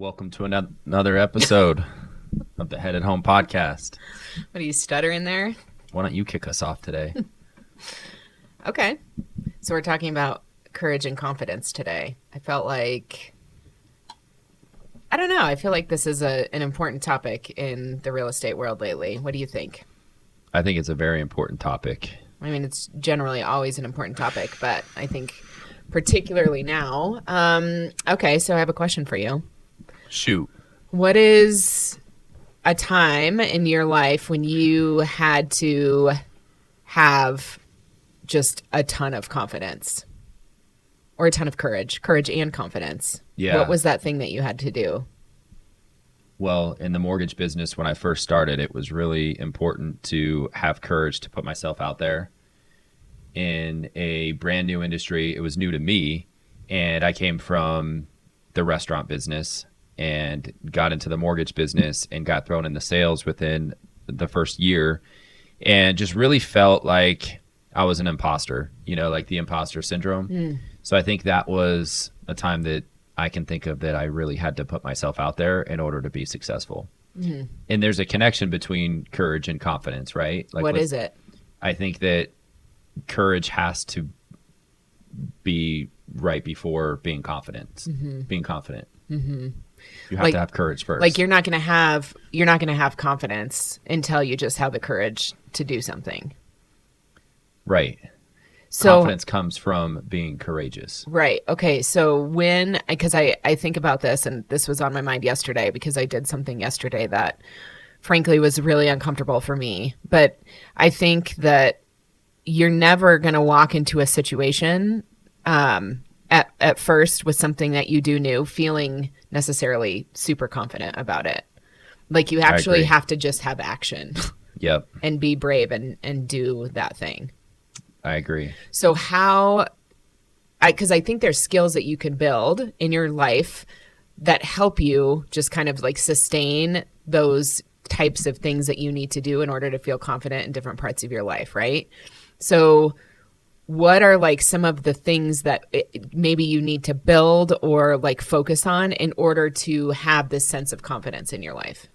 Welcome to another episode of the Headed Home podcast. What are you stuttering there? Why don't you kick us off today? Okay. So we're talking about courage and confidence today. I feel like this is an important topic in the real estate world lately. What do you think? I think it's a very important topic. I mean, it's generally always an important topic, but I think particularly now. Okay, so I have a question for you. Shoot. What is a time in your life when you had to have just a ton of confidence or a ton of courage and confidence? Yeah. What was that thing that you had to do? Well, in the mortgage business, when I first started, it was really important to have courage to put myself out there in a brand new industry. It was new to me, and I came from the restaurant business and got into the mortgage business and got thrown into sales within the first year and just really felt like I was an imposter, like the imposter syndrome. So I think that was a time that I can think of that I really had to put myself out there in order to be successful. Mm-hmm. And there's a connection between courage and confidence, right? Like what is it? I think that courage has to be right before being confident. Mm-hmm. Being confident. Mm-hmm. You have to have courage first. Like you're not going to have confidence until you just have the courage to do something. Right. So confidence comes from being courageous. Right. Okay. So because I think about this, and this was on my mind yesterday because I did something yesterday that frankly was really uncomfortable for me. But I think that you're never going to walk into a situation at first with something that you do new feeling necessarily super confident about it. Like you actually have to just have action. Yep. And be brave and do that thing. I agree. So because I think there's skills that you can build in your life that help you just kind of like sustain those types of things that you need to do in order to feel confident in different parts of your life, right? So what are like some of the things that maybe you need to build or like focus on in order to have this sense of confidence in your life?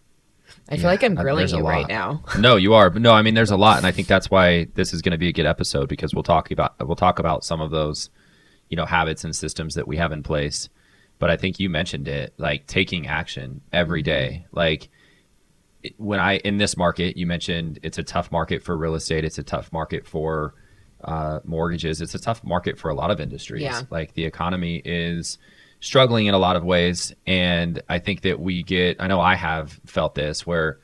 I feel like I'm grilling you right now. No, you are. But no, I mean, there's a lot. And I think that's why this is going to be a good episode because we'll talk about some of those, habits and systems that we have in place. But I think you mentioned it, like taking action every day. Like in this market, you mentioned it's a tough market for real estate. It's a tough market for mortgages. It's a tough market for a lot of industries. Yeah. Like the economy is struggling in a lot of ways. And I think that I know I have felt this where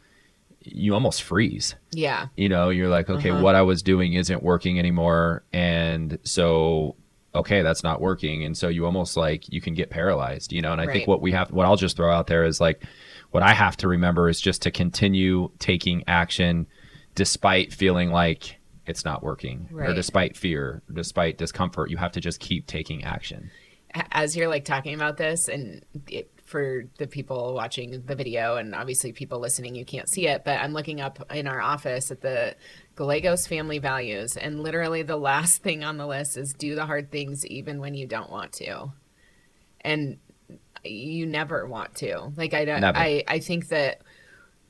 you almost freeze. Yeah. You're like, okay, what I was doing isn't working anymore. And so, okay, that's not working. And so you almost like you can get paralyzed, and I think what I'll just throw out there is like, what I have to remember is just to continue taking action despite feeling like it's not working or despite fear, despite discomfort. You have to just keep taking action. As you're like talking about this, and for the people watching the video and obviously people listening, you can't see it, but I'm looking up in our office at the Gallegos family values, and literally the last thing on the list is do the hard things even when you don't want to. And you never want to. Like I think that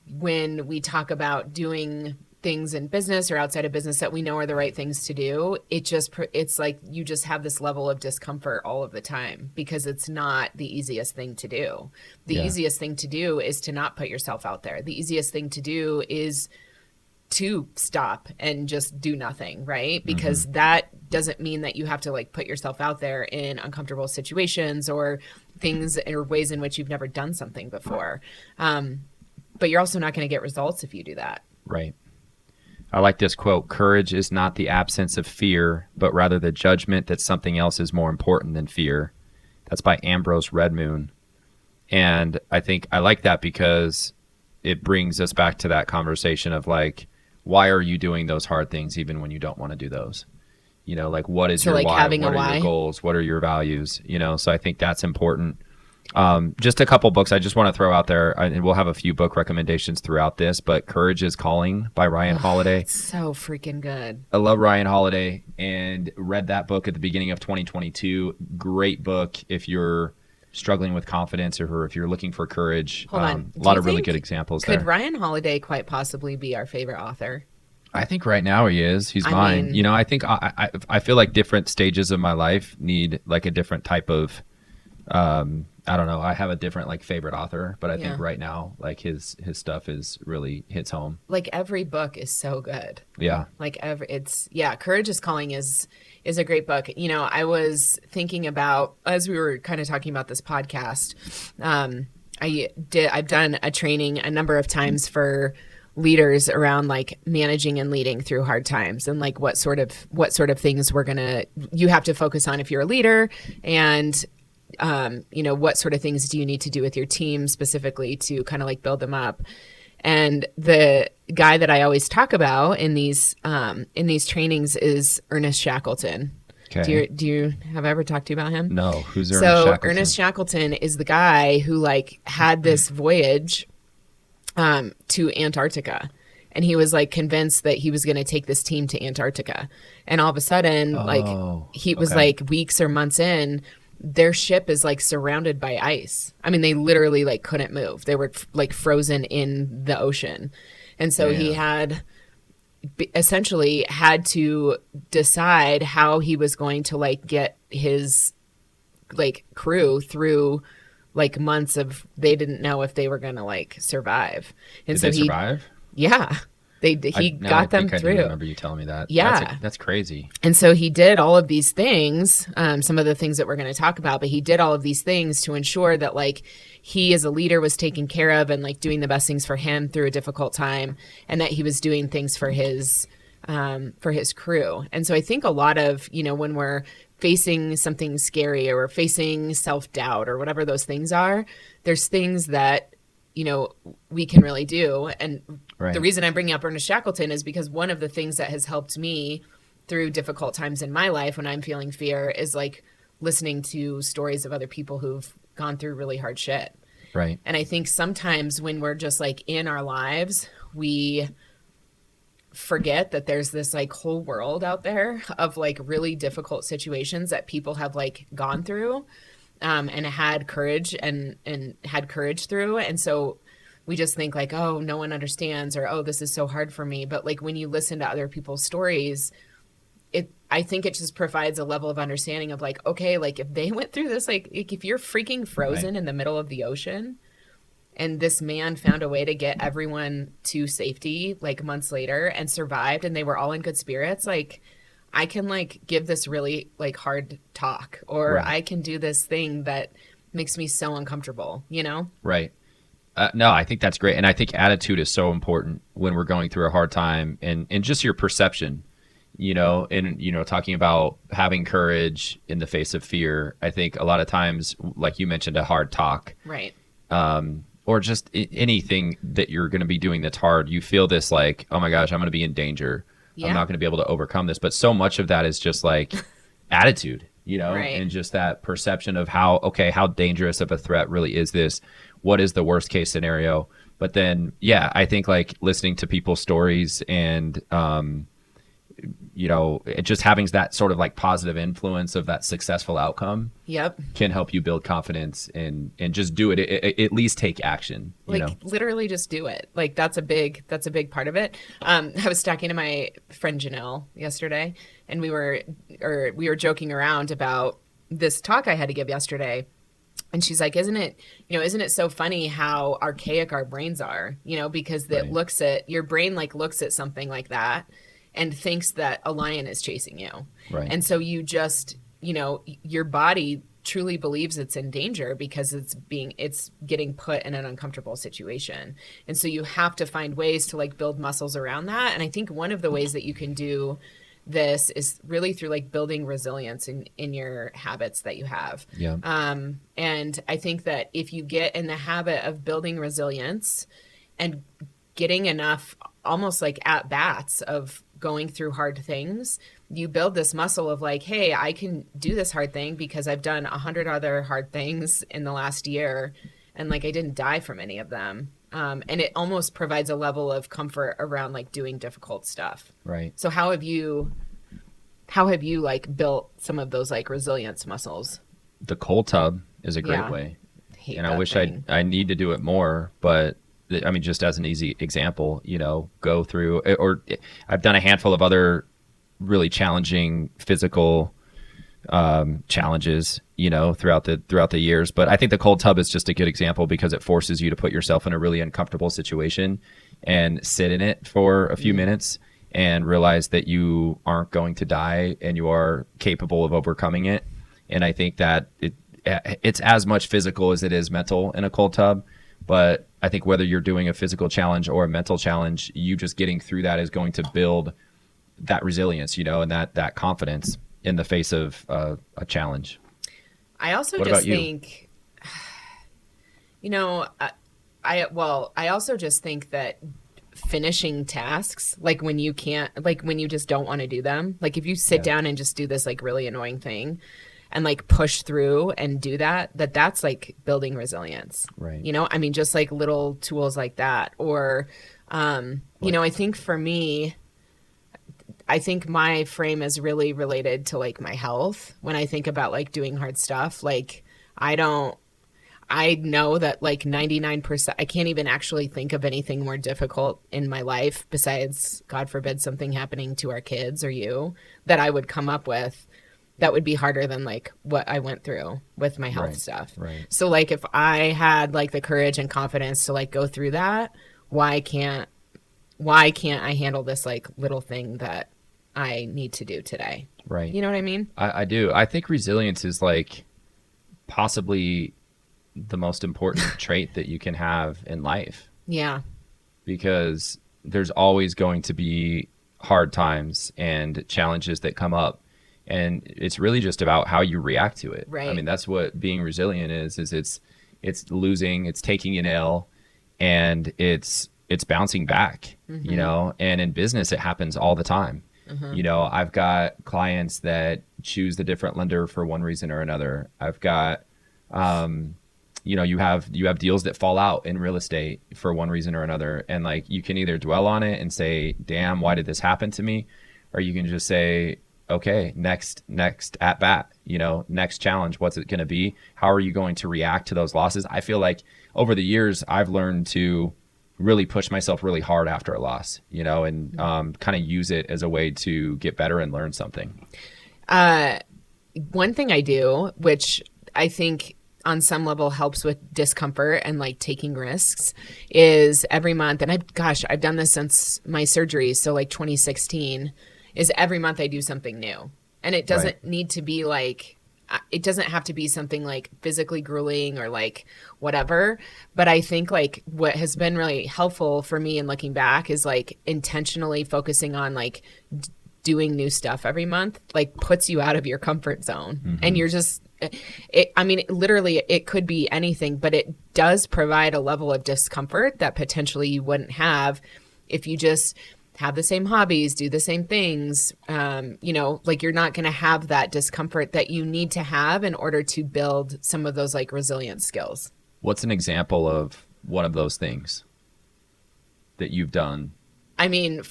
when we talk about doing things in business or outside of business that we know are the right things to do, it's like you just have this level of discomfort all of the time because it's not the easiest thing to do. The easiest thing to do is to not put yourself out there. The easiest thing to do is to stop and just do nothing, right? Because that doesn't mean that you have to like put yourself out there in uncomfortable situations or things or ways in which you've never done something before. But you're also not going to get results if you do that. Right. I like this quote: courage is not the absence of fear, but rather the judgment that something else is more important than fear. That's by Ambrose Redmoon. And I think I like that because it brings us back to that conversation of like, why are you doing those hard things even when you don't want to do those? Like what is your why? What are your goals? What are your values? So I think that's important. Just a couple books I just want to throw out there, and we'll have a few book recommendations throughout this, but Courage is Calling by Ryan Holiday. It's so freaking good. I love Ryan Holiday and read that book at the beginning of 2022. Great book if you're struggling with confidence, or if you're looking for courage. Hold on. A Do lot you of really think good examples could there. Ryan Holiday quite possibly be our favorite author? I think right now he is. He's I mine. mean, I think I feel like different stages of my life need like a different type of I don't know. I have a different like favorite author, but I think yeah. right now like his stuff is really hits home. Like every book is so good. Yeah. Like every it's yeah, Courage is Calling is a great book. I was thinking about as we were kind of talking about this podcast, I've done a training a number of times for leaders around like managing and leading through hard times and like what sort of things you have to focus on if you're a leader, and what sort of things do you need to do with your team specifically to kind of like build them up. And the guy that I always talk about in these trainings is Ernest Shackleton. Okay. Do you have ever talked to you about him? No. Who's Ernest So Shackleton? Ernest Shackleton is the guy who like had this voyage to Antarctica. And he was like convinced that he was going to take this team to Antarctica. And all of a sudden, like he was okay. like weeks or months in, their ship is like surrounded by ice. I mean, they literally like couldn't move. They were like frozen in the ocean. And so he had essentially had to decide how he was going to like get his like crew through like months of they didn't know if they were going to like survive. And Did so they survive? yeah, he got them I through. do remember you telling me that. Yeah. That's crazy. And so he did all of these things, some of the things that we're going to talk about, but he did all of these things to ensure that like he as a leader was taken care of and like doing the best things for him through a difficult time, and that he was doing things for his crew. And so I think a lot of, when we're facing something scary or we're facing self-doubt or whatever those things are, there's things that we can really do. And the reason I'm bringing up Ernest Shackleton is because one of the things that has helped me through difficult times in my life when I'm feeling fear is like listening to stories of other people who've gone through really hard shit. Right. And I think sometimes when we're just like in our lives, we forget that there's this like whole world out there of like really difficult situations that people have like gone through. And had courage and had courage through. And so we just think like, oh, no one understands, or, oh, this is so hard for me. But like when you listen to other people's stories, I think it just provides a level of understanding of like, okay, like if they went through this, like if you're freaking frozen in the middle of the ocean and this man found a way to get everyone to safety like months later and survived and they were all in good spirits, like I can like give this really like hard talk, or I can do this thing that makes me so uncomfortable, Right. No, I think that's great. And I think attitude is so important when we're going through a hard time, and just your perception, and, talking about having courage in the face of fear. I think a lot of times, like you mentioned, a hard talk, Right. Or just anything that you're going to be doing that's hard, you feel this like, oh my gosh, I'm going to be in danger. Yeah. I'm not going to be able to overcome this. But so much of that is just like attitude, Right. and just that perception of how dangerous of a threat really is this? What is the worst case scenario? But then, yeah, I think like listening to people's stories and, it just having that sort of like positive influence of that successful outcome Yep. can help you build confidence and just do it. At least take action, Literally just do it. Like that's a big part of it. I was talking to my friend Janelle yesterday, and we were joking around about this talk I had to give yesterday. And she's like, isn't it so funny how archaic our brains are, because your brain like looks at something like that and thinks that a lion is chasing you. Right. And so you just, your body truly believes it's in danger because it's getting put in an uncomfortable situation. And so you have to find ways to like build muscles around that. And I think one of the ways that you can do this is really through like building resilience in your habits that you have. Yeah. And I think that if you get in the habit of building resilience and getting enough almost like at bats of going through hard things, you build this muscle of like, hey, I can do this hard thing because I've done 100 other hard things in the last year, and like I didn't die from any of them. And it almost provides a level of comfort around like doing difficult stuff. Right. So how have you like built some of those like resilience muscles? The cold tub. is a great Yeah. way. Hate And I that wish I thing. I need to do it more, but I mean, just as an easy example, go through, or I've done a handful of other really challenging physical challenges, throughout the years. But I think the cold tub is just a good example because it forces you to put yourself in a really uncomfortable situation and sit in it for a few minutes and realize that you aren't going to die and you are capable of overcoming it. And I think that it's as much physical as it is mental in a cold tub. But I think whether you're doing a physical challenge or a mental challenge, you just getting through that is going to build that resilience, and that confidence in the face of a challenge. I also What about just you? think, you know, I also just think that finishing tasks, like when you can't, like when you just don't want to do them, like if you sit Yeah. down and just do this like really annoying thing and like push through and do that's like building resilience. Right. I mean, just like little tools like that. Or, Like, I think for me, I think my frame is really related to like my health. When I think about like doing hard stuff, like I don't, I know that like 99%, I can't even actually think of anything more difficult in my life besides, God forbid, something happening to our kids or you that I would come up with that would be harder than like what I went through with my health right. stuff. Right. So like if I had like the courage and confidence to like go through that, why can't I handle this like little thing that I need to do today? Right. You know what I mean? I do. I think resilience is like possibly the most important trait that you can have in life Yeah. because there's always going to be hard times and challenges that come up. And it's really just about how you react to it. I Right. mean, that's what being resilient is it's losing, it's taking an L, and it's bouncing back, and in business it happens all the time. I've got clients that choose the different lender for one reason or another. I've got you have deals that fall out in real estate for one reason or another, and like you can either dwell on it and say, damn, why did this happen to me, or you can just say, okay, next at bat, next challenge, what's it going to be, how are you going to react to those losses. I feel like over the years I've learned to really push myself really hard after a loss, and kind of use it as a way to get better and learn something. One thing I do, which I think on some level helps with discomfort and like taking risks, is every month, and I've done this since my surgery, so like 2016, is every month I do something new. And it Right. doesn't need to be like, it doesn't have to be something like physically grueling or like whatever. But I think like what has been really helpful for me in looking back is like intentionally focusing on like doing new stuff every month, like puts you out of your comfort zone. And you're just, I mean, literally, it could be anything, but it does provide a level of discomfort that potentially you wouldn't have if you just have the same hobbies, do the same things. Like you're not going to have that discomfort that you need to have in order to build some of those like resilient skills. What's an example of one of those things that you've done? I mean,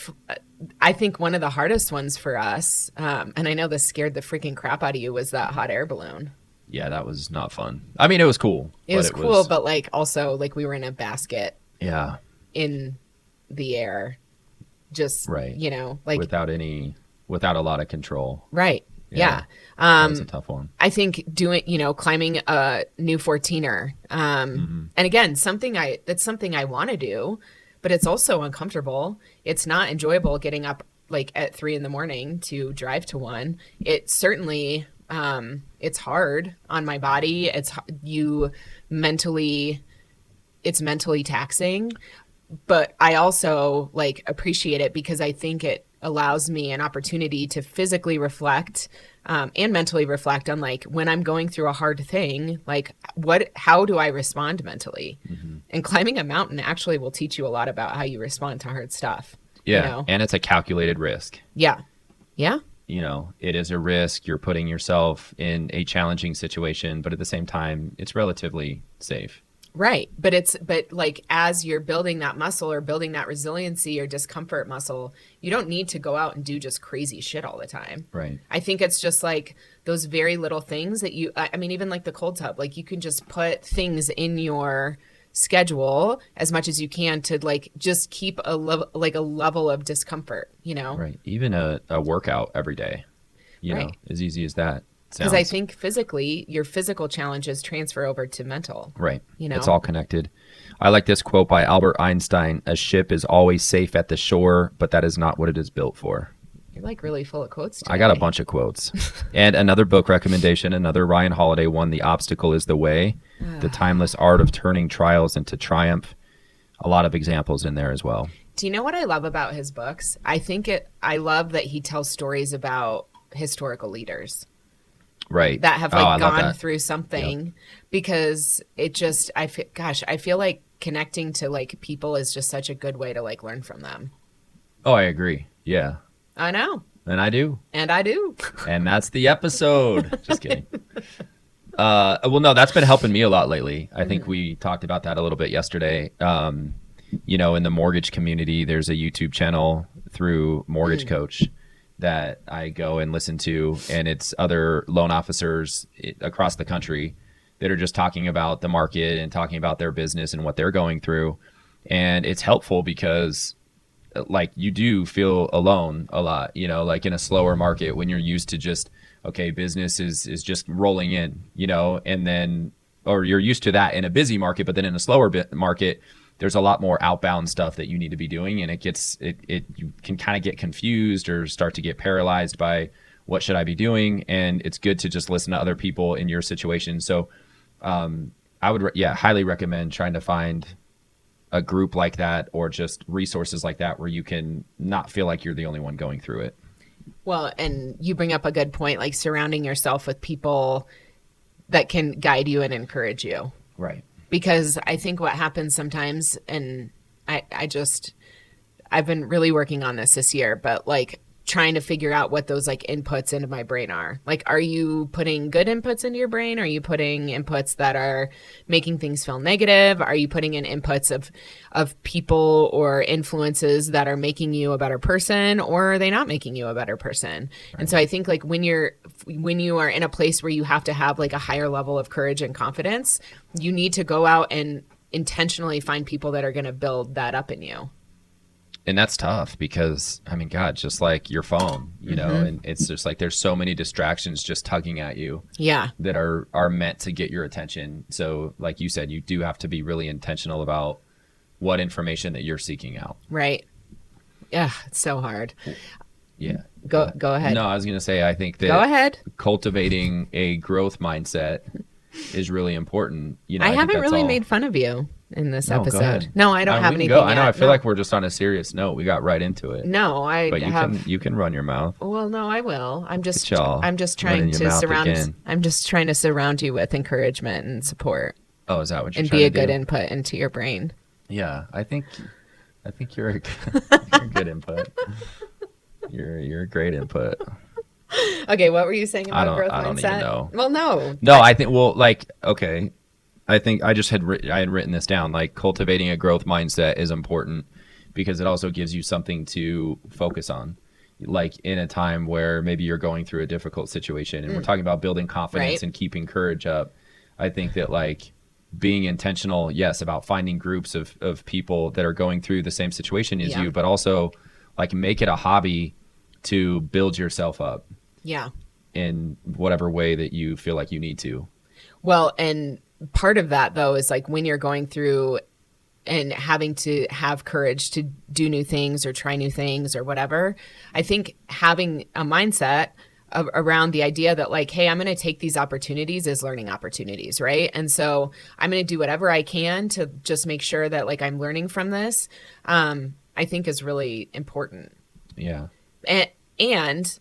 I think one of the hardest ones for us, and I know this scared the freaking crap out of you, was that hot air balloon. Yeah, that was not fun. I mean, it was cool, It but was cool, but like also like we were in a basket yeah, in the air, just right. like Without a lot of control. right. Yeah. That was a tough one. I think climbing a new 14er. And again, that's something I want to do, but it's also uncomfortable. It's not enjoyable getting up like at 3 a.m. to drive to one. It certainly, it's hard on my body. It's mentally taxing, but I also like appreciate it because I think it allows me an opportunity to physically reflect and mentally reflect on like when I'm going through a hard thing, like how do I respond mentally? And climbing a mountain actually will teach you a lot about how you respond to hard stuff. Yeah, and it's a calculated risk. Yeah. Yeah. It is a risk. You're putting yourself in a challenging situation, but at the same time, it's relatively safe. Right. But like as you're building that muscle or building that resiliency or discomfort muscle, you don't need to go out and do just crazy shit all the time. Right. I think it's just like those very little things that I mean, even like the cold tub, like you can just put things in your schedule as much as you can to like just keep like a level of discomfort, you know? Right. Even a workout every day, Right. as easy as that Because I sounds. think physically, your physical challenges transfer over to mental, Right. you It's know? all connected. I like this quote by Albert Einstein: "A ship is always safe at the shore, but that is not what it is built for." You're like really full of quotes I got a today. bunch of quotes. And another book recommendation, another Ryan Holiday one, "The Obstacle is the Way: The Timeless Art of Turning Trials into Triumph." A lot of examples in there as well. Do you know what I love about his books? I love that he tells stories about historical leaders Right. that have Oh, I like love gone that. through Yep. something because it just, I feel like connecting to like people is just such a good way to like learn from them. Oh, I agree. Yeah. I know. And I do. And I do. And that's the episode. Just kidding. Well, no, that's been helping me a lot lately. I think we talked about that a little bit yesterday. In the mortgage community, there's a YouTube channel through Mortgage Coach that I go and listen to, and it's other loan officers across the country that are just talking about the market and talking about their business and what they're going through. And it's helpful because like you do feel alone a lot, like in a slower market when you're used to just, okay, business is just rolling in, and then, or you're used to that in a busy market, but then in a slower market, there's a lot more outbound stuff that you need to be doing. And you can kind of get confused or start to get paralyzed by what should I be doing? And it's good to just listen to other people in your situation. So I would, highly recommend trying to find a group like that or just resources like that where you can not feel like you're the only one going through it. Well, and you bring up a good point, like surrounding yourself with people that can guide you and encourage you. Right. Because I think what happens sometimes, and I've been really working on this year, but like trying to figure out what those like inputs into my brain are. Like, are you putting good inputs into your brain? Are you putting inputs that are making things feel negative? Are you putting in inputs of people or influences that are making you a better person, or are they not making you a better person? Right. And so I think like when you are in a place where you have to have like a higher level of courage and confidence, you need to go out and intentionally find people that are going to build that up in you. And that's tough because, I mean, God, just like your phone, and it's just like there's so many distractions just tugging at you. Yeah. That are meant to get your attention. So, like you said, you do have to be really intentional about what information that you're seeking out. Right. Yeah, it's so hard. Yeah. Go ahead. No, I was going to say, I think that go ahead. Cultivating a growth mindset is really important. I haven't really made fun of you in this episode. No, I don't have anything. I know. I feel like we're just on a serious note. We got right into it. No, but you can run your mouth. Well, no, I will. I'm just trying to surround. I'm just trying to surround you with encouragement and support. Oh, is that what you're and trying be to a good do? input into your brain? Yeah, I think you're a good input. You're a great input. Okay, what were you saying about growth mindset? I don't even know. Well, no. I think okay. I think I had written this down. Like cultivating a growth mindset is important because it also gives you something to focus on. Like in a time where maybe you're going through a difficult situation, and we're talking about building confidence Right. and keeping courage up. I think that like being intentional, yes, about finding groups of people that are going through the same situation as you, but also like make it a hobby to build yourself up. Yeah. In whatever way that you feel like you need to. Well, and part of that though is like when you're going through and having to have courage to do new things or try new things or whatever, I think having a mindset around the idea that like, hey, I'm going to take these opportunities as learning opportunities, right? And so I'm going to do whatever I can to just make sure that like I'm learning from this, I think is really important. Yeah. And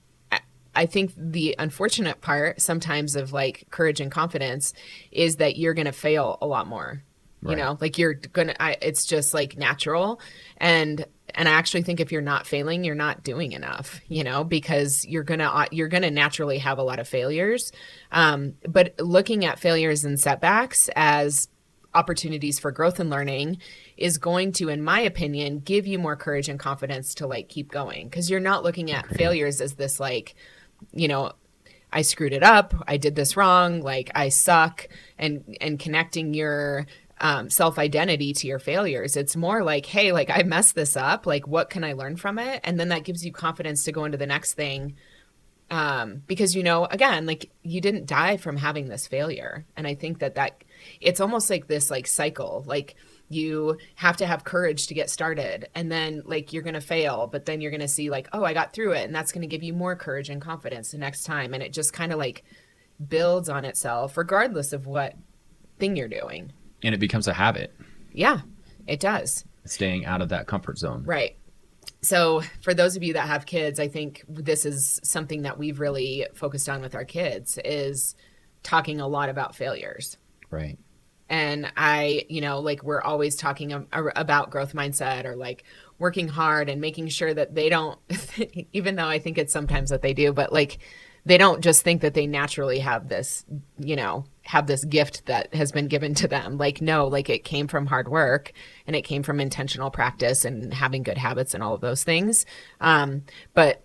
I think the unfortunate part sometimes of like courage and confidence is that you're going to fail a lot more, like you're going to, it's just like natural. And I actually think if you're not failing, you're not doing enough, because you're going to naturally have a lot of failures. But looking at failures and setbacks as opportunities for growth and learning is going to, in my opinion, give you more courage and confidence to like keep going. Because you're not looking at failures as this like, I screwed it up, I did this wrong, like I suck, and connecting your self-identity to your failures. It's more like, hey, like I messed this up, like what can I learn from it? And then that gives you confidence to go into the next thing. Because, again, like you didn't die from having this failure. And I think that it's almost like this like cycle, like you have to have courage to get started, and then like you're going to fail, but then you're going to see like, oh, I got through it. And that's going to give you more courage and confidence the next time. And it just kind of like builds on itself regardless of what thing you're doing. And it becomes a habit. Yeah, it does. Staying out of that comfort zone. Right. So for those of you that have kids, I think this is something that we've really focused on with our kids is talking a lot about failures. Right. And like we're always talking about growth mindset or like working hard and making sure that they don't, even though I think it's sometimes that they do, but like they don't just think that they naturally have this, have this gift that has been given to them. Like, no, like it came from hard work and it came from intentional practice and having good habits and all of those things. But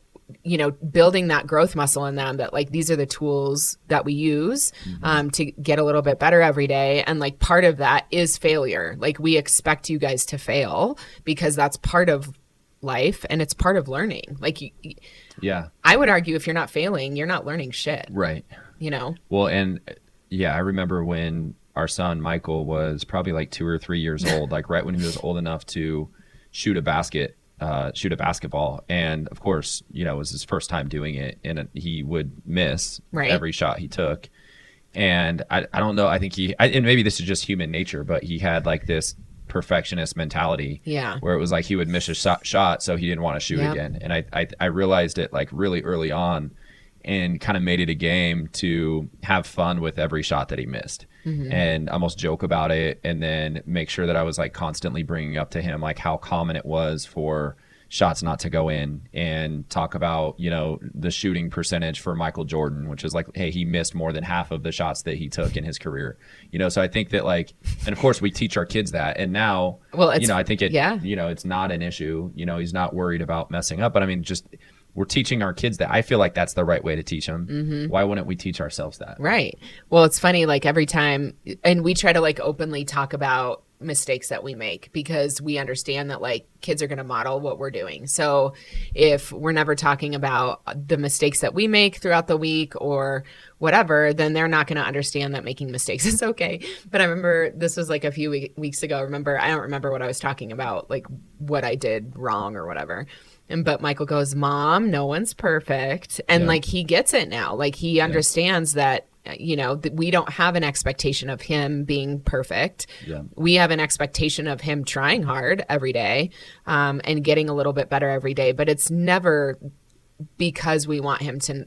building that growth muscle in them, that like these are the tools that we use to get a little bit better every day. And like part of that is failure. Like we expect you guys to fail because that's part of life and it's part of learning. Like yeah, I would argue if you're not failing, you're not learning shit. Right. Well, and yeah, I remember when our son Michael was probably like 2 or 3 years old, like right when he was old enough to shoot a basketball. And of course, it was his first time doing it, and he would miss every shot he took. And I don't know, I think and maybe this is just human nature, but he had like this perfectionist mentality where it was like he would miss a shot, so he didn't want to shoot again. And I realized it like really early on and kind of made it a game to have fun with every shot that he missed and almost joke about it, and then make sure that I was like constantly bringing up to him like how common it was for shots not to go in, and talk about the shooting percentage for Michael Jordan, which is like, hey, he missed more than half of the shots that he took in his career. So I think that like, and of course we teach our kids that, and now I think it's not an issue. He's not worried about messing up, but I mean, just we're teaching our kids that. I feel like that's the right way to teach them. Why wouldn't we teach ourselves that? Right. Well, it's funny, like every time, and we try to like openly talk about mistakes that we make because we understand that like kids are going to model what we're doing. So if we're never talking about the mistakes that we make throughout the week or whatever, then they're not going to understand that making mistakes is okay. But I remember this was like a few weeks ago. I don't remember what I was talking about, like what I did wrong or whatever. But Michael goes, Mom, no one's perfect. And like, he gets it now. Like he understands that, that we don't have an expectation of him being perfect. Yeah. We have an expectation of him trying hard every day and getting a little bit better every day. But it's never because we want him to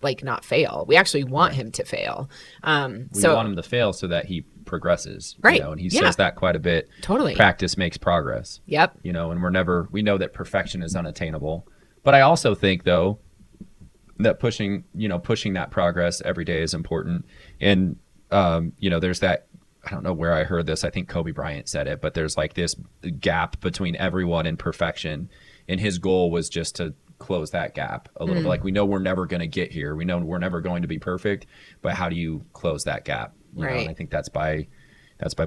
like not fail. We actually want him to fail. We want him to fail so that he progresses. Right. And he says that quite a bit. Totally. Practice makes progress. Yep. And we know that perfection is unattainable. But I also think though that pushing that progress every day is important. And there's that, I don't know where I heard this. I think Kobe Bryant said it, but there's like this gap between everyone and perfection. And his goal was just to close that gap a little bit. Like, we know we're never going to get here. We know we're never going to be perfect, but how do you close that gap? Right. And I think that's by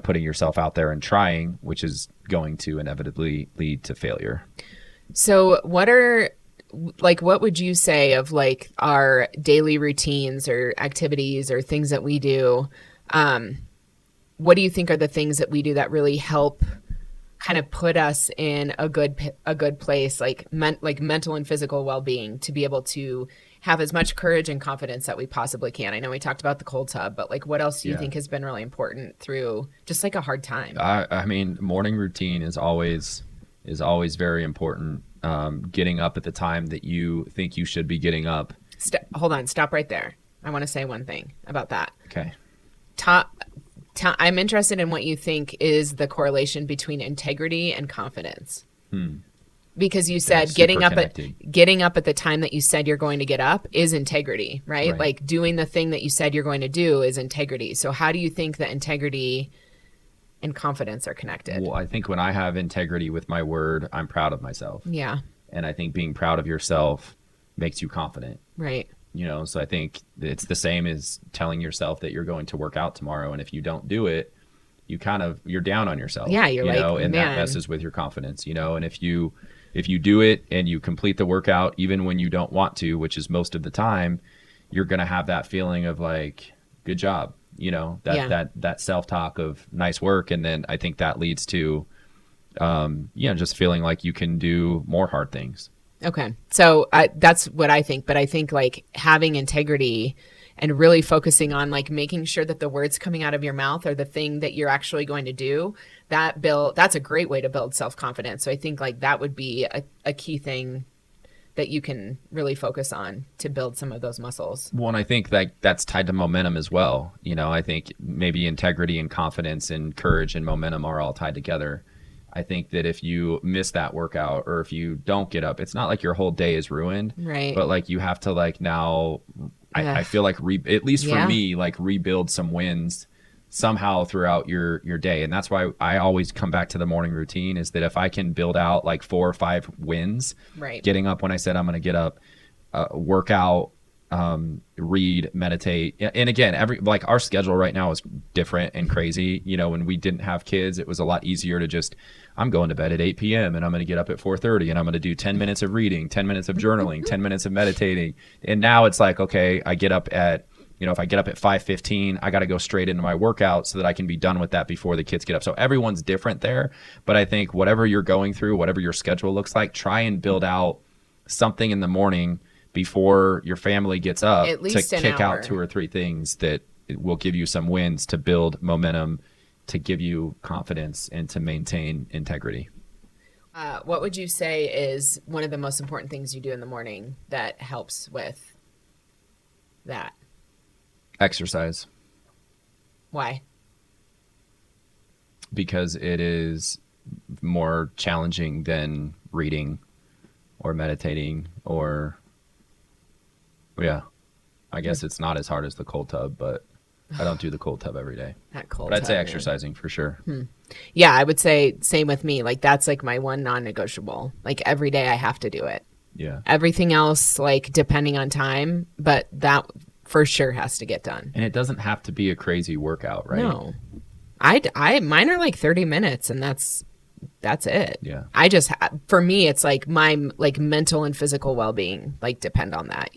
putting yourself out there and trying, which is going to inevitably lead to failure. So what would you say of like our daily routines or activities or things that we do? What do you think are the things that we do that really help kind of put us in a good place, like mental and physical well-being, to be able to have as much courage and confidence that we possibly can? I know we talked about the cold tub, but like, what else do you think has been really important through just like a hard time? I mean, morning routine is always very important. Getting up at the time that you think you should be getting up. Hold on, stop right there. I want to say one thing about that. Okay. I'm interested in what you think is the correlation between integrity and confidence. Because you said getting up at the time that you said you're going to get up is integrity, right? Like doing the thing that you said you're going to do is integrity. So how do you think that integrity and confidence are connected. Well, I think when I have integrity with my word, I'm proud of myself. Yeah. And I think being proud of yourself makes you confident. Right. So I think it's the same as telling yourself that you're going to work out tomorrow, and if you don't do it, you're down on yourself. Yeah. You're like, And that man. messes with your confidence. And if you do it and you complete the workout even when you don't want to, which is most of the time, you're going to have that feeling of like, good job. That self-talk of nice work. And then I think that leads to just feeling like you can do more hard things. Okay. So that's what I think. But I think like having integrity and really focusing on like making sure that the words coming out of your mouth are the thing that you're actually going to do, that's a great way to build self-confidence. So I think like that would be a key thing that you can really focus on to build some of those muscles. Well, and I think that's tied to momentum as well. I think maybe integrity and confidence and courage and momentum are all tied together. I think that if you miss that workout or if you don't get up, it's not like your whole day is ruined, right? But like you have to like now, I feel like at least for me, like rebuild some wins somehow throughout your day. And that's why I always come back to the morning routine, is that if I can build out like 4 or 5 wins, right? Getting up when I said I'm going to get up, work out, read, meditate. And again, our schedule right now is different and crazy. When we didn't have kids, it was a lot easier to just, I'm going to bed at 8 p.m. and I'm going to get up at 4:30 and I'm going to do 10 minutes of reading, 10 minutes of journaling, 10 minutes of meditating. And now it's like, okay, I get up at, if I get up at 5:15, I got to go straight into my workout so that I can be done with that before the kids get up. So everyone's different there. But I think whatever you're going through, whatever your schedule looks like, try and build out something in the morning before your family gets up at least to kick out 2 or 3 things that will give you some wins to build momentum, to give you confidence, and to maintain integrity. What would you say is one of the most important things you do in the morning that helps with that? Exercise. Why? Because it is more challenging than reading or meditating or, I guess it's not as hard as the cold tub, but I don't do the cold tub every day. That cold But I'd tub, say man. exercising for sure. Yeah, I would say same with me. Like that's like my one non-negotiable. Like every day I have to do it. Yeah. Everything else, like depending on time, but that for sure has to get done. And it doesn't have to be a crazy workout, right? No, I mine are like 30 minutes and that's it. Yeah. For me, it's like my like mental and physical well-being like depend on that,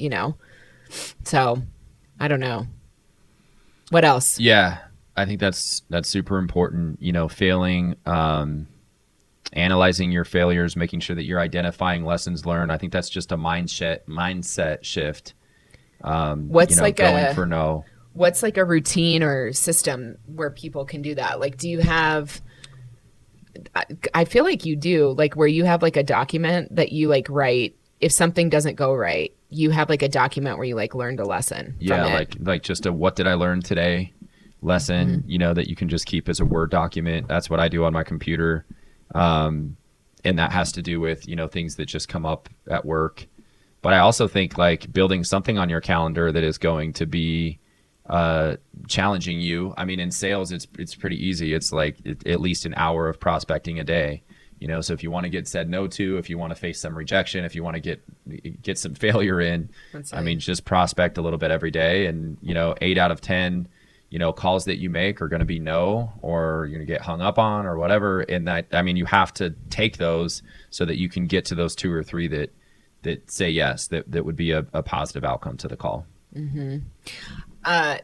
So I don't know. What else? Yeah. I think that's super important, failing, analyzing your failures, making sure that you're identifying lessons learned. I think that's just a mindset shift. What's like going for no. What's like a routine or system where people can do that? Like, do you have, I feel like you do, like where you have like a document that you like write, if something doesn't go right, you have like a document where you like learned a lesson. Yeah. From it. Like just what did I learn today lesson, that you can just keep as a Word document. That's what I do on my computer. And that has to do with, things that just come up at work. But I also think like building something on your calendar that is going to be challenging you. I mean, in sales, it's pretty easy. It's like at least an hour of prospecting a day. So if you want to get said no to, if you want to face some rejection, if you want to get some failure in, I mean, just prospect a little bit every day. And 8 out of 10, calls that you make are going to be no, or you're going to get hung up on or whatever. And that, I mean, you have to take those so that you can get to those 2 or 3 that say yes, that would be a positive outcome to the call. Mm-hmm.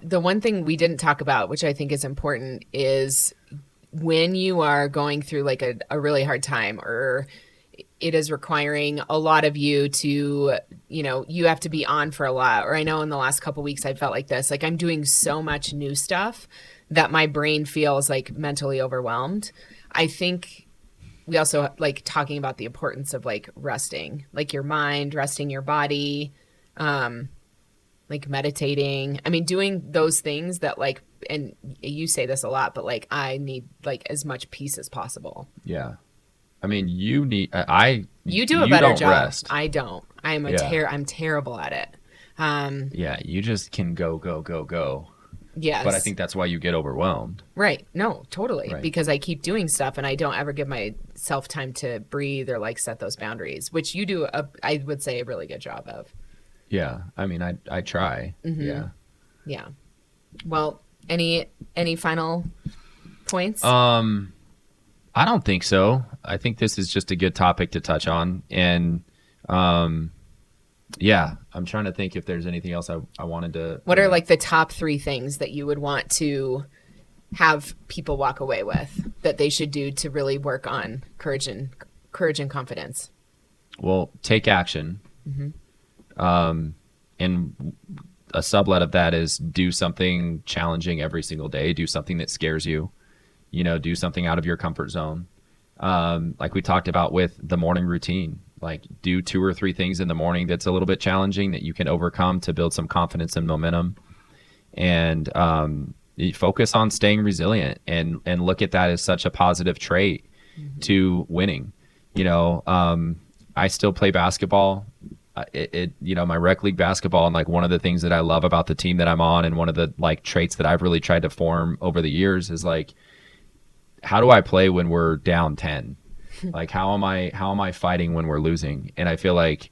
The one thing we didn't talk about, which I think is important, is when you are going through like a really hard time, or it is requiring a lot of you to, you have to be on for a lot. Or I know in the last couple of weeks, I felt like this, like I'm doing so much new stuff that my brain feels like mentally overwhelmed. I think we also like talking about the importance of like resting, like your mind, resting your body, like meditating. I mean, doing those things that like, and you say this a lot, but like I need like as much peace as possible. Yeah. I mean, you do a better don't job. Rest. I don't. I'm terrible at it. Yeah, you just can go. But I Yes. think that's why you get overwhelmed. Right. No, totally. Right. Because I keep doing stuff and I don't ever give myself time to breathe or like set those boundaries, which you do, I would say, a really good job of. Yeah. I mean, I try. Yeah. Yeah. Well, any final points? Um, I don't think so. I think this is just a good topic to touch on. And um, yeah, I'm trying to think if there's anything else I wanted to, What are like the top three things that you would want to have people walk away with that they should do to really work on courage and confidence? well, take action. And a sublet of that is do something challenging every single day. Do something that scares you. Do something out of your comfort zone. Like we talked about with the morning routine, like do 2 or 3 things in the morning that's a little bit challenging that you can overcome to build some confidence and momentum. And you focus on staying resilient and look at that as such a positive trait to winning. I still play basketball. My rec league basketball, and like one of the things that I love about the team that I'm on, and one of the like traits that I've really tried to form over the years is like, how do I play when we're down 10? Like, how am I fighting when we're losing? And I feel like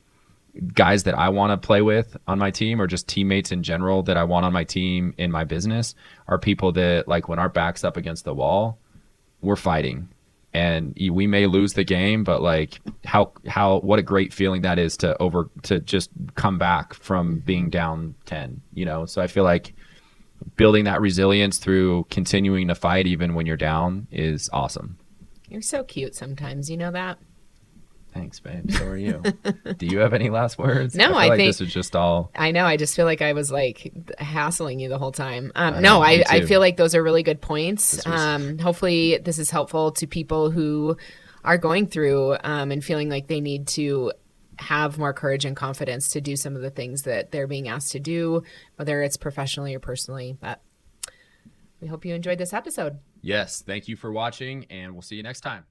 guys that I want to play with on my team, or just teammates in general that I want on my team in my business, are people that, like, when our back's up against the wall, we're fighting. And we may lose the game, but like what a great feeling that is to just come back from being down 10, So I feel like building that resilience through continuing to fight even when you're down is awesome. You're so cute sometimes, you know that? Thanks, babe. So are you. Do you have any last words? No, I feel I like think this is just all. I know. I just feel like I was like hassling you the whole time. I No, know, me I too. feel like those are really good points. This was Hopefully, this is helpful to people who are going through and feeling like they need to have more courage and confidence to do some of the things that they're being asked to do, whether it's professionally or personally. But we hope you enjoyed this episode. Yes. Thank you for watching, and we'll see you next time.